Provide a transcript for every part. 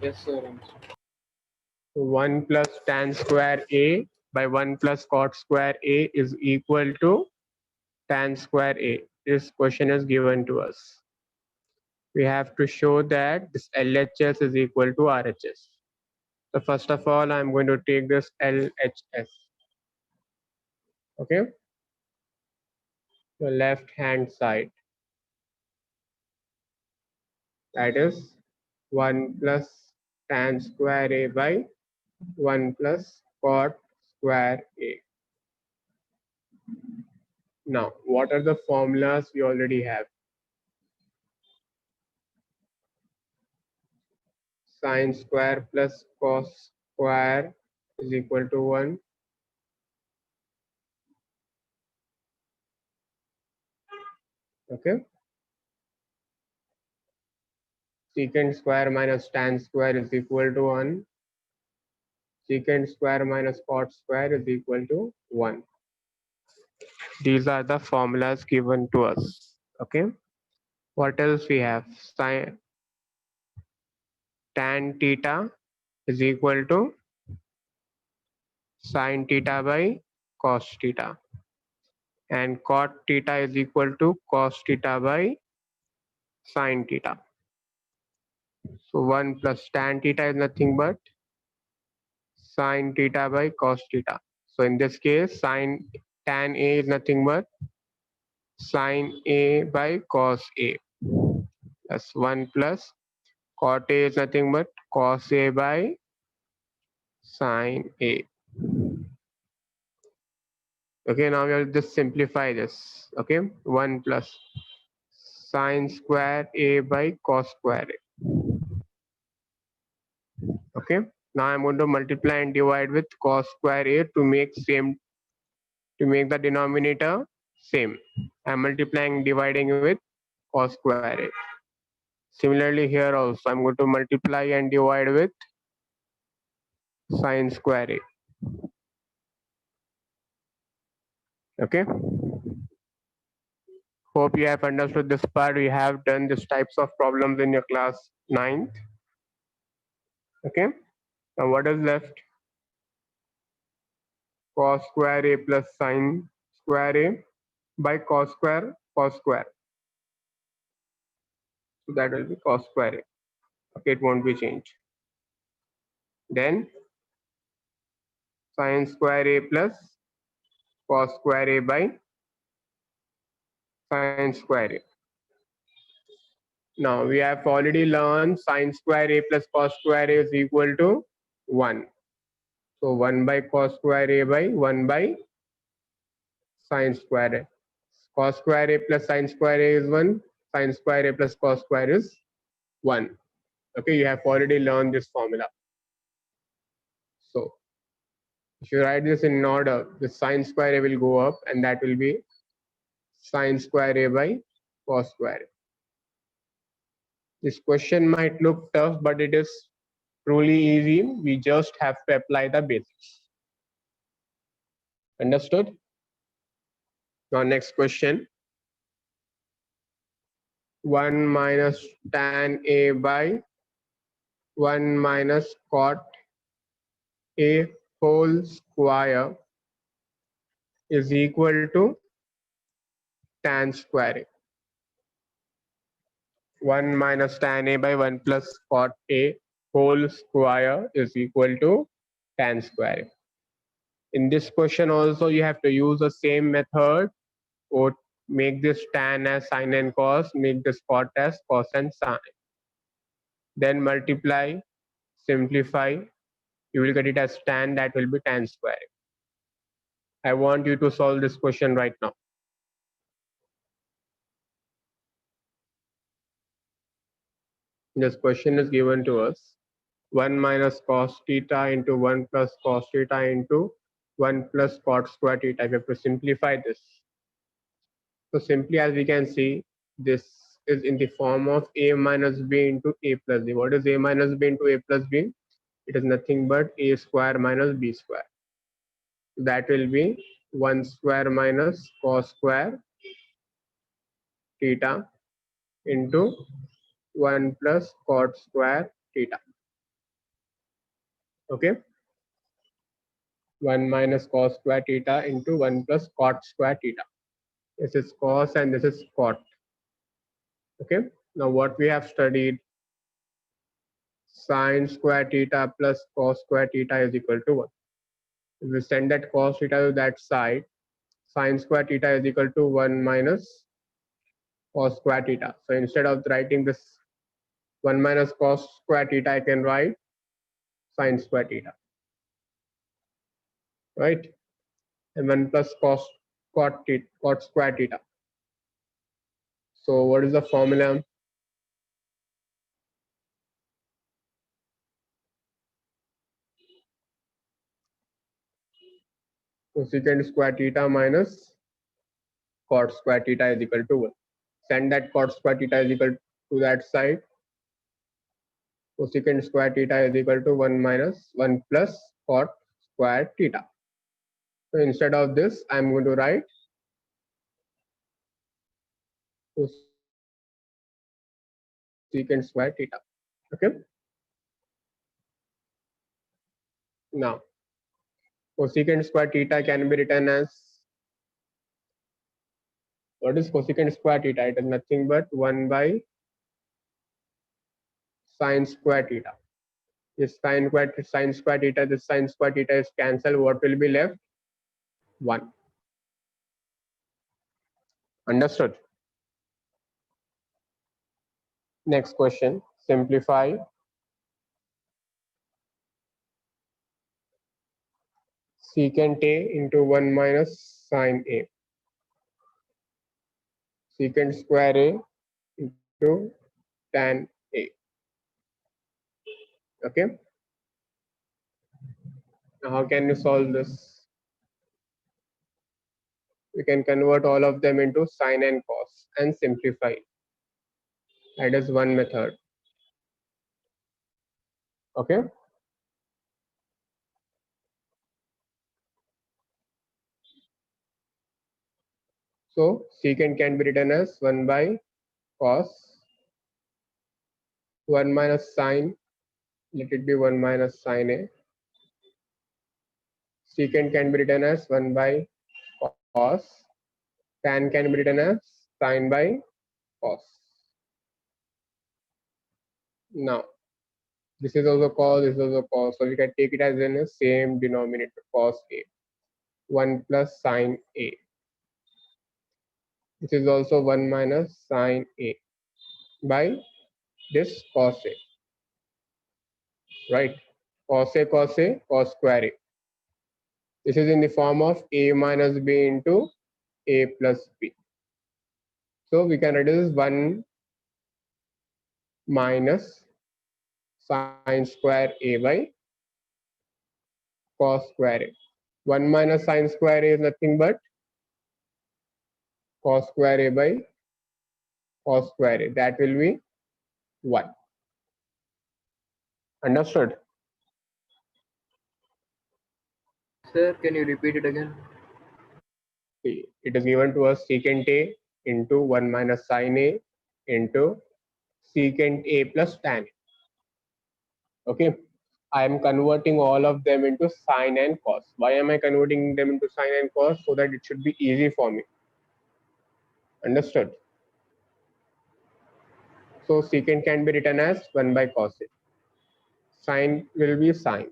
Yes, sir. 1 plus tan square A by 1 plus cot square A is equal to tan square A. This question is given to us. We have to show that this LHS is equal to RHS. So first of all, I'm going to take this LHS. Okay, the left hand side. That is 1 plus tan square A by 1 plus cot square A. Now, what are the formulas we already have? Sine square plus cos square is equal to 1. Okay. Secant square minus tan square is equal to 1. Secant square minus cot square is equal to 1. These are the formulas given to us. Okay. What else we have? Sin tan theta is equal to sin theta by cos theta. And cot theta is equal to cos theta by sin theta. So 1 plus tan theta is nothing but sin theta by cos theta. So in this case, tan A is nothing but sin A by cos A. That's 1 plus cot A is nothing but cos A by sin A. Okay, now we'll just simplify this. Okay, 1 plus sin square A by cos square A. Okay, now I'm going to multiply and divide with cos square A to make the denominator same. I'm multiplying dividing with cos square A. Similarly here also I'm going to multiply and divide with sin square A. Okay. Hope you have understood this part. You have done this types of problems in your class 9th. Okay. Now what is left? Cos square A plus sin square A by cos square cos square. So that will be cos square A. Okay, it won't be changed. Then sin square A plus cos square A by sin square A. Now we have already learned sin square A plus cos square A is equal to 1. So 1 by cos square A by 1 by sin square A. Cos square A plus sin square A is 1. Sin square A plus cos square is 1. Okay, you have already learned this formula. So if you write this in order, the sin square A will go up and that will be sin square A by cos square A. This question might look tough, but it is truly easy. We just have to apply the basics. Understood? Now next question. 1 minus tan A by 1 minus cot A whole square is equal to tan square A. 1 minus tan A by 1 plus cot A whole square is equal to tan square A. In this question also you have to use the same method, or make this tan as sin and cos, make this cot as cos and sin. Then multiply, simplify, you will get it as tan, that will be tan square. I want you to solve this question right now. This question is given to us. 1 minus cos theta into 1 plus cos theta into 1 plus cot square theta. We have to simplify this. So simply as we can see, this is in the form of a minus b into a plus b. What is a minus b into a plus b? It is nothing but a square minus b square. That will be 1 square minus cos square theta into 1 plus cot square theta. Okay, 1 minus cos square theta into 1 plus cot square theta. This is cos and this is cot. Okay, now what we have studied, sine square theta plus cos square theta is equal to 1. If we send that cos theta to that side, sine square theta is equal to 1 minus cos square theta. So instead of writing this 1 minus cos square theta, I can write sine square theta, right? And 1 plus cot square theta. So what is the formula? Cosecant square theta minus cot square theta is equal to 1. Send that cot square theta is equal to that side. Cosecant square theta is equal to 1 minus 1 plus cot square theta. So instead of this, I'm going to write cosecant square theta. Okay. Now, cosecant square theta can be written as, what is cosecant square theta? It is nothing but 1 by sine square theta. This sine square theta, this sine square theta is cancelled. What will be left? 1. Understood? Next question. Simplify secant A into 1 minus sine A. Secant square A into tan A. Okay. Now how can you solve this? We can convert all of them into sine and cos and simplify. That is one method. Okay. So secant can be written as 1 by cos 1 minus sine. Let it be 1 minus sine A. Secant can be written as 1 by cos. Tan can be written as sine by cos. Now, this is also cos, this is also cos. So we can take it as in the same denominator, cos A. 1 plus sine A. This is also 1 minus sine A by this cos A. Right? Cos A, cos A, cos square A. This is in the form of A minus B into A plus B. So we can reduce 1 minus sine square A by cos square A. 1 minus sine square A is nothing but cos square A by cos square A. That will be 1. Understood? Sir, can you repeat it again? It is given to us secant A into 1 minus sine A into secant A plus tan A. Okay. I am converting all of them into sine and cos. Why am I converting them into sine and cos? So that it should be easy for me. Understood? So secant can be written as 1 by cos A. Sine will be sine.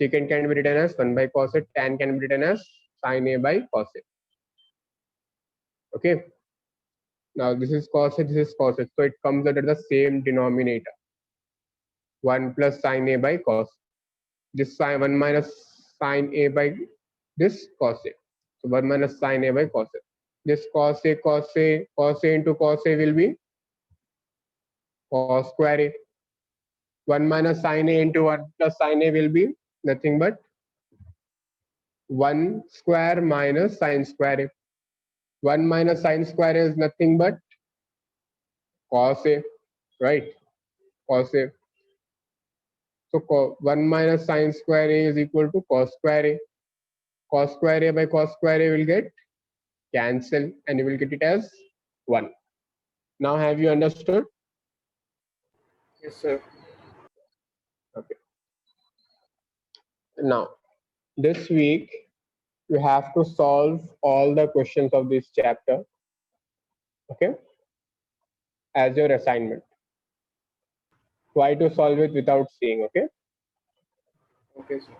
Secant can be written as 1 by cos A. Tan can be written as sine A by cos A. Okay. Now this is cos A, this is cos A. So it comes under the same denominator. 1 plus sine A by cos. This sine 1 minus sine A by this cos A. So 1 minus sine A by cos A. This cos A, cos A, cos A into cos A will be cos square A. 1 minus sine A into 1 plus sine A will be nothing but 1 square minus sine square A. 1 minus sine square A is nothing but cos A, right? Cos A. So 1 minus sine square A is equal to cos square A. Cos square A by cos square A will get cancel and you will get it as 1. Now have you understood? Yes, sir. Okay. Now, this week, you have to solve all the questions of this chapter, okay, as your assignment. Try to solve it without seeing, okay? Okay, sir.